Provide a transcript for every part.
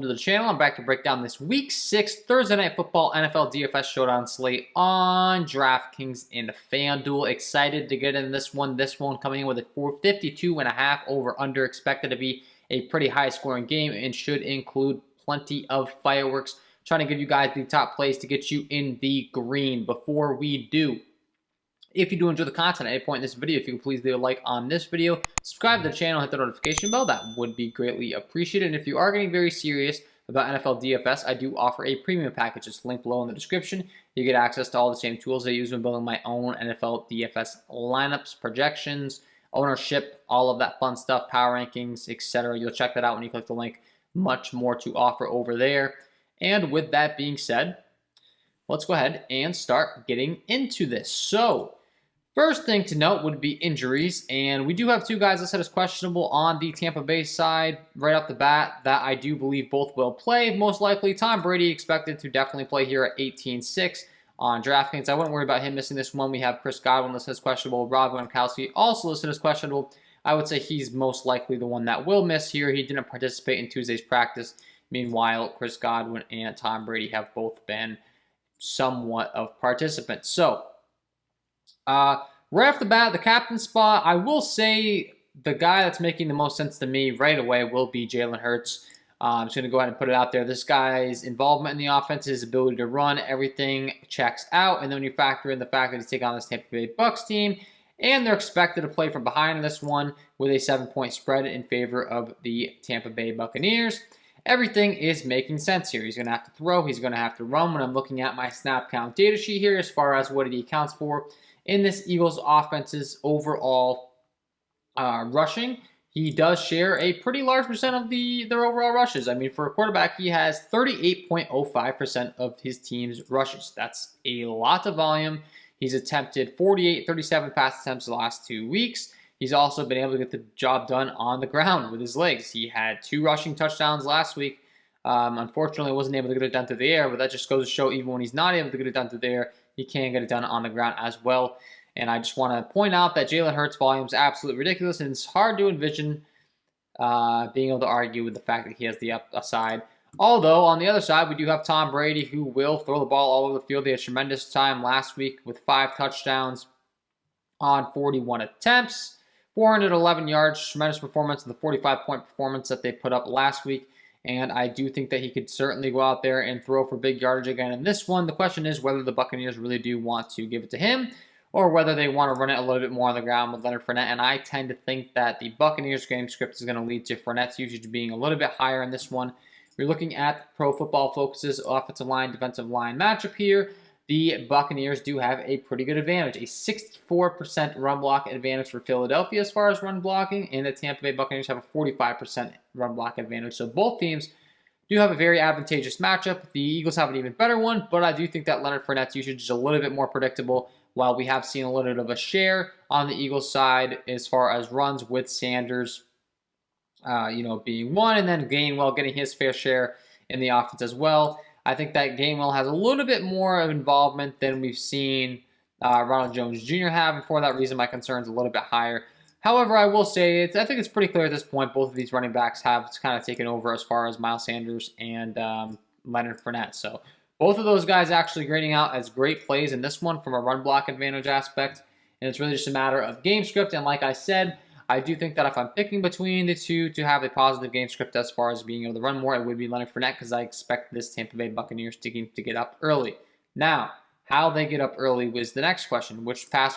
welcome to the channel. I'm back to break down this Week 6 Thursday Night Football NFL DFS Showdown slate on Draftkings and Fanduel. Excited to get in this one. This one coming in with a 452.5 over/under. Expected to be a pretty high-scoring game and should include plenty of fireworks. Trying to give you guys the top plays to get you in the green. Before we do, if you do enjoy the content at any point in this video, if you can please leave a like on this video, subscribe to the channel, hit the notification bell. That would be greatly appreciated. And if you are getting very serious about NFL DFS, I do offer a premium package. It's linked below in the description. You get access to all the same tools I use when building my own NFL DFS lineups, projections, ownership, all of that fun stuff, power rankings, etc. You'll check that out when you click the link. Much more to offer over there. And with that being said, let's go ahead and start getting into this. So, first thing to note would be injuries, and we do have two guys listed as questionable on the Tampa Bay side right off the bat that I do believe both will play. Most likely, Tom Brady expected to definitely play here at 18-6 on DraftKings. I wouldn't worry about him missing this one. We have Chris Godwin listed as questionable, Rob Gronkowski also listed as questionable. I would say he's most likely the one that will miss here. He didn't participate in Tuesday's practice. Meanwhile, Chris Godwin and Tom Brady have both been somewhat of participants. So, right off the bat, the captain spot, I will say the guy that's making the most sense to me right away will be Jalen Hurts. I'm just going to go ahead and put it out there. This guy's involvement in the offense, his ability to run, everything checks out. And then when you factor in the fact that he's taking on this Tampa Bay Bucs team, and they're expected to play from behind in this one with a 7-point spread in favor of the Tampa Bay Buccaneers, everything is making sense here. He's going to have to throw. He's going to have to run. When I'm looking at my snap count data sheet here as far as what he accounts for in this Eagles offense's overall rushing, he does share a pretty large percent of their overall rushes. I mean, for a quarterback, he has 38.05% of his team's rushes. That's a lot of volume. He's attempted 37 pass attempts the last 2 weeks. He's also been able to get the job done on the ground with his legs. He had 2 rushing touchdowns last week. Unfortunately, wasn't able to get it done through the air, but that just goes to show even when he's not able to get it done through the air, he can get it done on the ground as well. And I just want to point out that Jalen Hurts' volume is absolutely ridiculous, and it's hard to envision being able to argue with the fact that he has the upside. Although, on the other side, we do have Tom Brady, who will throw the ball all over the field. He had tremendous time last week with 5 touchdowns on 41 attempts, 411 yards, tremendous performance, the 45-point performance that they put up last week. And I do think that he could certainly go out there and throw for big yardage again in this one. The question is whether the Buccaneers really do want to give it to him or whether they want to run it a little bit more on the ground with Leonard Fournette. And I tend to think that the Buccaneers game script is going to lead to Fournette's usage being a little bit higher in this one. We're looking at Pro Football Focus's offensive line, defensive line matchup here. The Buccaneers do have a pretty good advantage, a 64% run block advantage for Philadelphia as far as run blocking, and the Tampa Bay Buccaneers have a 45% run block advantage. So both teams do have a very advantageous matchup. The Eagles have an even better one, but I do think that Leonard Fournette's usage is a little bit more predictable, while we have seen a little bit of a share on the Eagles side as far as runs with Sanders, being one, and then Gainwell getting his fair share in the offense as well. I think that Gainwell has a little bit more of involvement than we've seen Ronald Jones Jr. have, and for that reason, my concern is a little bit higher. However, I will say, I think it's pretty clear at this point, both of these running backs have kind of taken over as far as Miles Sanders and Leonard Fournette. So both of those guys actually grading out as great plays in this one from a run block advantage aspect, and it's really just a matter of game script. And like I said, I do think that if I'm picking between the two to have a positive game script as far as being able to run more, it would be Leonard Fournette, because I expect this Tampa Bay Buccaneers team to get up early. Now, how they get up early was the next question. Which pass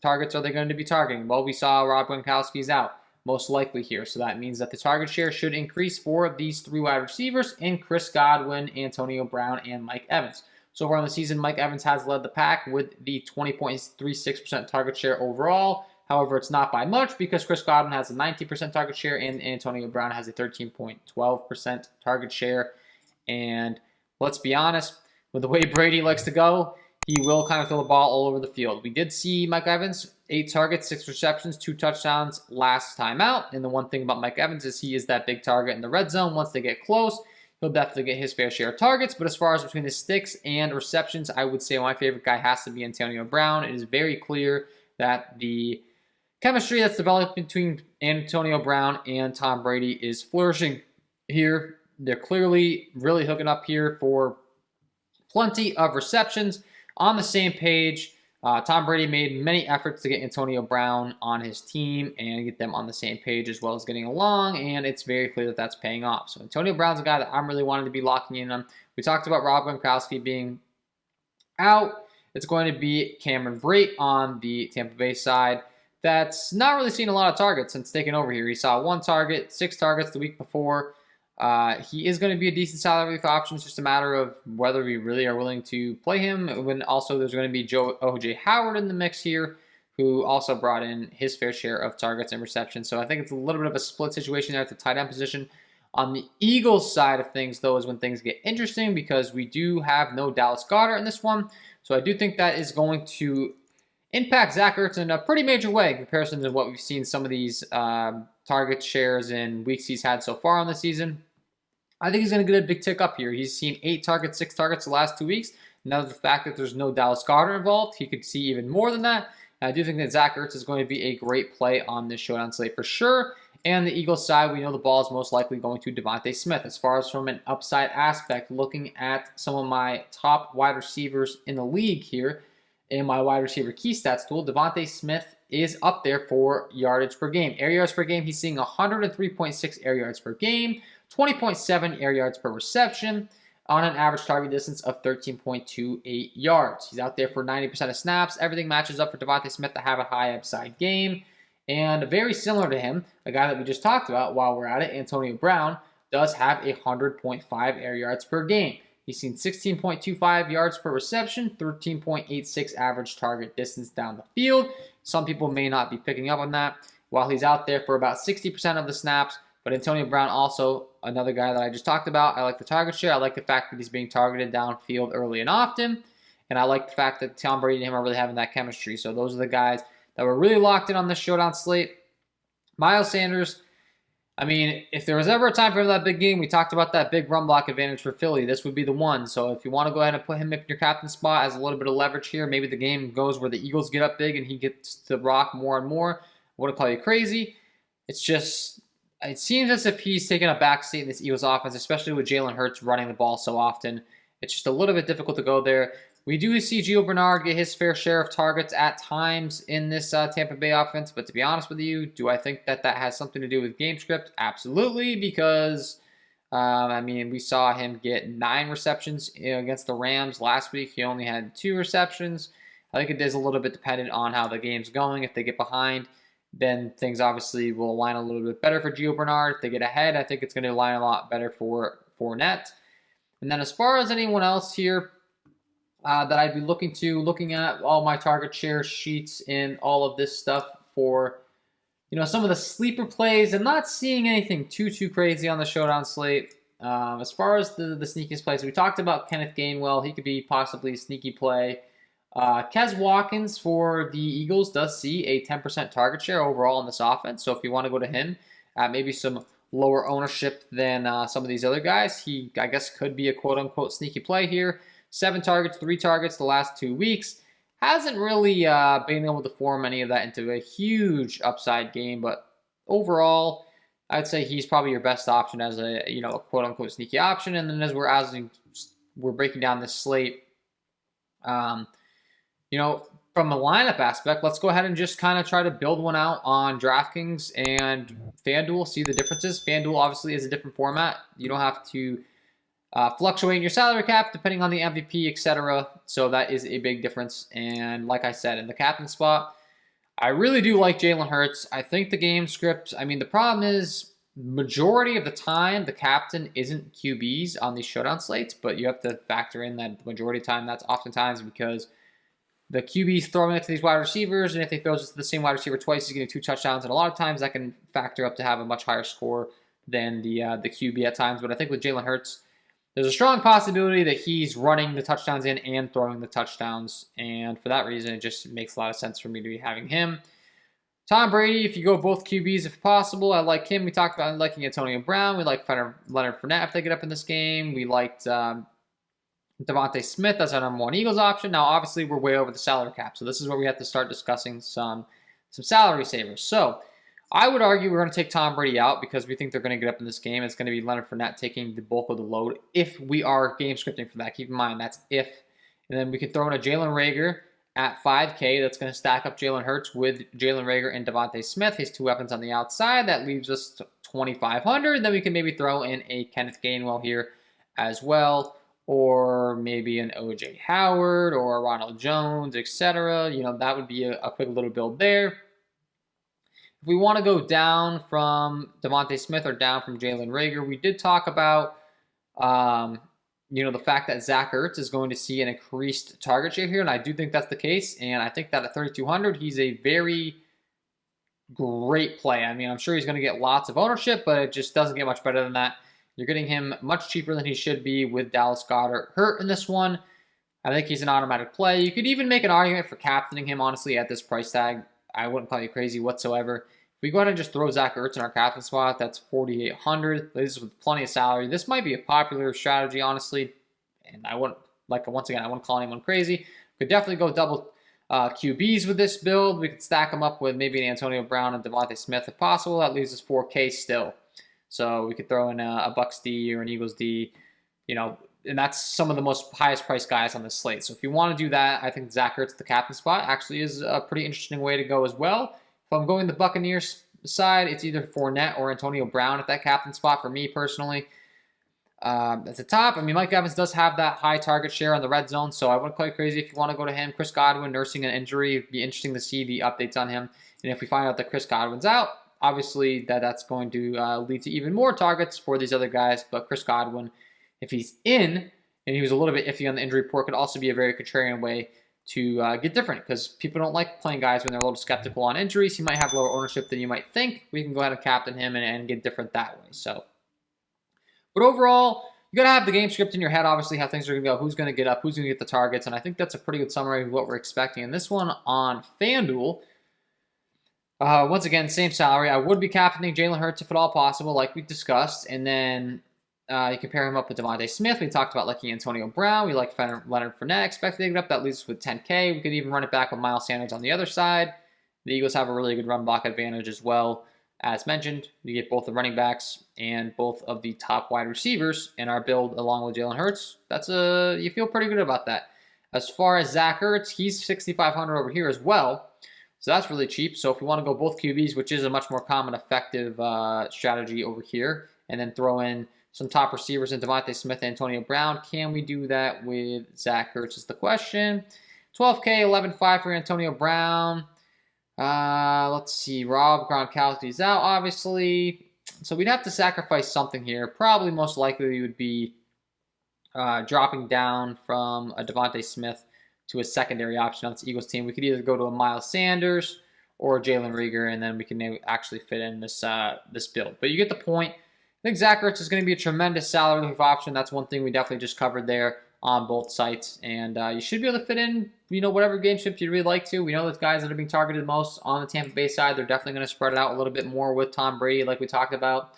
targets are they going to be targeting? Well, we saw Rob Gronkowski's out, most likely here. So that means that the target share should increase for these 3 wide receivers in Chris Godwin, Antonio Brown, and Mike Evans. So far in the season, Mike Evans has led the pack with the 20.36% target share overall. However, it's not by much because Chris Godwin has a 19% target share and Antonio Brown has a 13.12% target share. And let's be honest, with the way Brady likes to go, he will kind of throw the ball all over the field. We did see Mike Evans, 8 targets, 6 receptions, 2 touchdowns last time out. And the one thing about Mike Evans is he is that big target in the red zone. Once they get close, he'll definitely get his fair share of targets. But as far as between the sticks and receptions, I would say my favorite guy has to be Antonio Brown. It is very clear that the chemistry that's developed between Antonio Brown and Tom Brady is flourishing here. They're clearly really hooking up here for plenty of receptions. On the same page, Tom Brady made many efforts to get Antonio Brown on his team and get them on the same page as well as getting along, and it's very clear that that's paying off. So Antonio Brown's a guy that I'm really wanting to be locking in on. We talked about Rob Gronkowski being out. It's going to be Cameron Brate on the Tampa Bay side. That's not really seen a lot of targets since taking over here. He saw 1 target, 6 targets the week before. He is going to be a decent salary option. It's just a matter of whether we really are willing to play him. When also there's going to be O.J. Howard in the mix here, who also brought in his fair share of targets and receptions. So I think it's a little bit of a split situation there at the tight end position. On the Eagles side of things, though, is when things get interesting because we do have no Dallas Goedert in this one. So I do think that is going to impact Zach Ertz in a pretty major way in comparison to what we've seen some of these target shares in weeks he's had so far on the season. I think he's going to get a big tick up here. He's seen 8 targets, 6 targets the last 2 weeks. Now the fact that there's no Dallas Goedert involved, he could see even more than that. And I do think that Zach Ertz is going to be a great play on this showdown slate for sure. And the Eagles side, we know the ball is most likely going to Devontae Smith. As far as from an upside aspect, looking at some of my top wide receivers in the league here, in my wide receiver key stats tool, Devontae Smith is up there for yardage per game. Air yards per game, he's seeing 103.6 air yards per game, 20.7 air yards per reception on an average target distance of 13.28 yards. He's out there for 90% of snaps. Everything matches up for Devontae Smith to have a high upside game. And very similar to him, a guy that we just talked about while we're at it, Antonio Brown, does have 100.5 air yards per game. He's seen 16.25 yards per reception, 13.86 average target distance down the field. Some people may not be picking up on that. While he's out there for about 60% of the snaps, but Antonio Brown also another guy that I just talked about. I like the target share. I like the fact that he's being targeted downfield early and often. And I like the fact that Tom Brady and him are really having that chemistry. So those are the guys that were really locked in on this showdown slate. Miles Sanders, I mean, if there was ever a time for that big game, we talked about that big run block advantage for Philly. This would be the one. So if you want to go ahead and put him in your captain spot as a little bit of leverage here, maybe the game goes where the Eagles get up big and he gets to rock more and more. I wouldn't call you crazy. It's just, it seems as if he's taking a backseat in this Eagles offense, especially with Jalen Hurts running the ball so often. It's just a little bit difficult to go there. We do see Gio Bernard get his fair share of targets at times in this Tampa Bay offense, but to be honest with you, do I think that that has something to do with game script? Absolutely, because, I mean, we saw him get 9 receptions against the Rams last week. He only had 2 receptions. I think it is a little bit dependent on how the game's going. If they get behind, then things obviously will align a little bit better for Gio Bernard. If they get ahead, I think it's going to align a lot better for Fournette. And then as far as anyone else here, that I'd be looking at all my target share sheets and all of this stuff for, some of the sleeper plays. I'm not seeing anything too crazy on the showdown slate. As far as the sneakiest plays, we talked about Kenneth Gainwell. He could be possibly a sneaky play. Kez Watkins for the Eagles does see a 10% target share overall in this offense. So if you want to go to him at maybe some lower ownership than some of these other guys, he, I guess, could be a quote-unquote sneaky play here. 7 targets, 3 targets the last 2 weeks. Hasn't really been able to form any of that into a huge upside game, but overall, I'd say he's probably your best option as a quote-unquote sneaky option. And then as we're breaking down this slate, from a lineup aspect, let's go ahead and just kind of try to build one out on Draftkings and Fanduel, see the differences. Fanduel obviously is a different format. You don't have to fluctuate in your salary cap depending on the MVP, etc. So that is a big difference. And like I said, in the captain spot, I really do like Jalen Hurts. I think the game script, the problem is majority of the time the captain isn't QBs on these showdown slates, but you have to factor in that the majority of the time that's oftentimes because the QB's throwing it to these wide receivers, and if they throw it to the same wide receiver twice, he's getting 2 touchdowns, and a lot of times that can factor up to have a much higher score than the QB at times. But I think with Jalen Hurts, there's a strong possibility that he's running the touchdowns in and throwing the touchdowns. And for that reason, it just makes a lot of sense for me to be having him. Tom Brady, if you go both QBs if possible, I like him. We talked about liking Antonio Brown. We like Leonard Fournette if they get up in this game. We liked Devontae Smith as our number 1 Eagles option. Now, obviously, we're way over the salary cap. So this is where we have to start discussing some salary savers. So I would argue we're going to take Tom Brady out because we think they're going to get up in this game. It's going to be Leonard Fournette taking the bulk of the load if we are game scripting for that. Keep in mind, that's if. And then we can throw in a Jalen Reagor at 5K. That's going to stack up Jalen Hurts with Jalen Reagor and Devontae Smith, his two weapons on the outside. That leaves us 2,500. Then we can maybe throw in a Kenneth Gainwell here as well, or maybe an O.J. Howard or Ronald Jones, etc. That would be a quick little build there. If we want to go down from Devontae Smith or down from Jalen Reagor, we did talk about, the fact that Zach Ertz is going to see an increased target share here, and I do think that's the case. And I think that at 3,200, he's a very great play. I mean, I'm sure he's going to get lots of ownership, but it just doesn't get much better than that. You're getting him much cheaper than he should be with Dallas Goedert hurt in this one. I think he's an automatic play. You could even make an argument for captaining him, honestly, at this price tag. I wouldn't call you crazy whatsoever. If we go ahead and just throw Zach Ertz in our captain spot, that's 4,800. This is with plenty of salary. This might be a popular strategy, honestly. And I wouldn't, once again, I wouldn't call anyone crazy. Could definitely go double QBs with this build. We could stack them up with maybe an Antonio Brown and Devontae Smith if possible. That leaves us 4K still. So we could throw in a Bucs D or an Eagles D, and that's some of the most highest priced guys on this slate. So if you want to do that, I think Zach Ertz, the captain spot, actually is a pretty interesting way to go as well. If I'm going the Buccaneers side, it's either Fournette or Antonio Brown at that captain spot for me personally. At the top, I mean, Mike Evans does have that high target share on the red zone, so I wouldn't call you crazy if you want to go to him. Chris Godwin nursing an injury. It'd be interesting to see the updates on him. And if we find out that Chris Godwin's out, obviously that's going to lead to even more targets for these other guys. But Chris Godwin, if he's in, and he was a little bit iffy on the injury report, could also be a very contrarian way to get different, because people don't like playing guys when they're a little skeptical on injuries. He might have lower ownership than you might think. We can go ahead and captain him and get different that way. So, but overall, you got to have the game script in your head, obviously, how things are going to go, who's going to get up, who's going to get the targets, and I think that's a pretty good summary of what we're expecting. And this one on FanDuel, once again, same salary. I would be captaining Jalen Hurts if at all possible, like we discussed, and then you can pair him up with Devontae Smith. We talked about liking Antonio Brown. We like Leonard Fournette, expected to get up. That leaves us with 10K. We could even run it back with Miles Sanders on the other side. The Eagles have a really good run block advantage as well. As mentioned, we get both the running backs and both of the top wide receivers in our build along with Jalen Hurts. You feel pretty good about that. As far as Zach Ertz, he's 6,500 over here as well. So that's really cheap. So if we want to go both QBs, which is a much more common, effective strategy over here, and then throw in some top receivers in Devontae Smith and Antonio Brown, can we do that with Zach Ertz is the question. 12K, 11.5 for Antonio Brown. Let's see. Rob Gronkowski's out, obviously. So we'd have to sacrifice something here. Probably most likely we would be dropping down from a Devontae Smith to a secondary option on this Eagles team. We could either go to a Miles Sanders or Jalen Reagor, and then we can actually fit in this build. But you get the point. I think Zach Ertz is going to be a tremendous salary relief option. That's one thing we definitely just covered there on both sites. And you should be able to fit in, whatever game script you'd really like to. We know those guys that are being targeted most on the Tampa Bay side, they're definitely going to spread it out a little bit more with Tom Brady, like we talked about.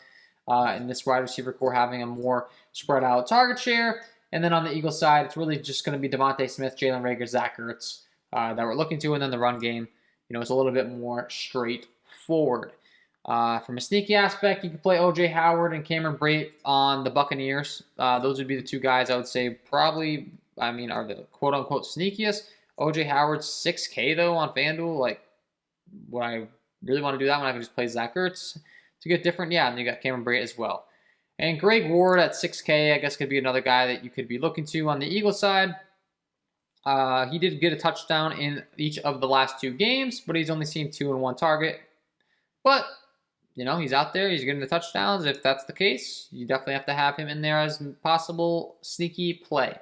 And this wide receiver core having a more spread out target share. And then on the Eagles side, it's really just going to be Devontae Smith, Jalen Reagor, Zach Ertz that we're looking to. And then the run game, it's a little bit more straightforward. From a sneaky aspect, you could play O.J. Howard and Cameron Brate on the Buccaneers. Those would be the two guys I would say probably, are the quote-unquote sneakiest. O.J. Howard's 6K, though, on FanDuel. Would I really want to do that when I can just play Zach Ertz to get different? Yeah, and you got Cameron Brate as well. And Greg Ward at 6K, I guess, could be another guy that you could be looking to on the Eagles side. He did get a touchdown in each of the last two games, but he's only seen 2 and 1 target. But he's out there. He's getting the touchdowns. If that's the case, you definitely have to have him in there as possible sneaky play.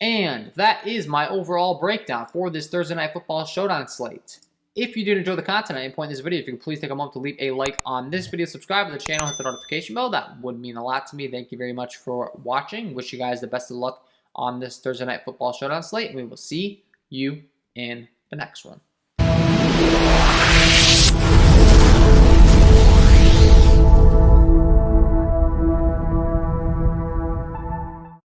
And that is my overall breakdown for this Thursday Night Football Showdown slate. If you did enjoy the content at any point in this video, if you could please take a moment to leave a like on this video, subscribe to the channel, hit the notification bell. That would mean a lot to me. Thank you very much for watching. Wish you guys the best of luck on this Thursday Night Football Showdown slate. We will see you in the next one.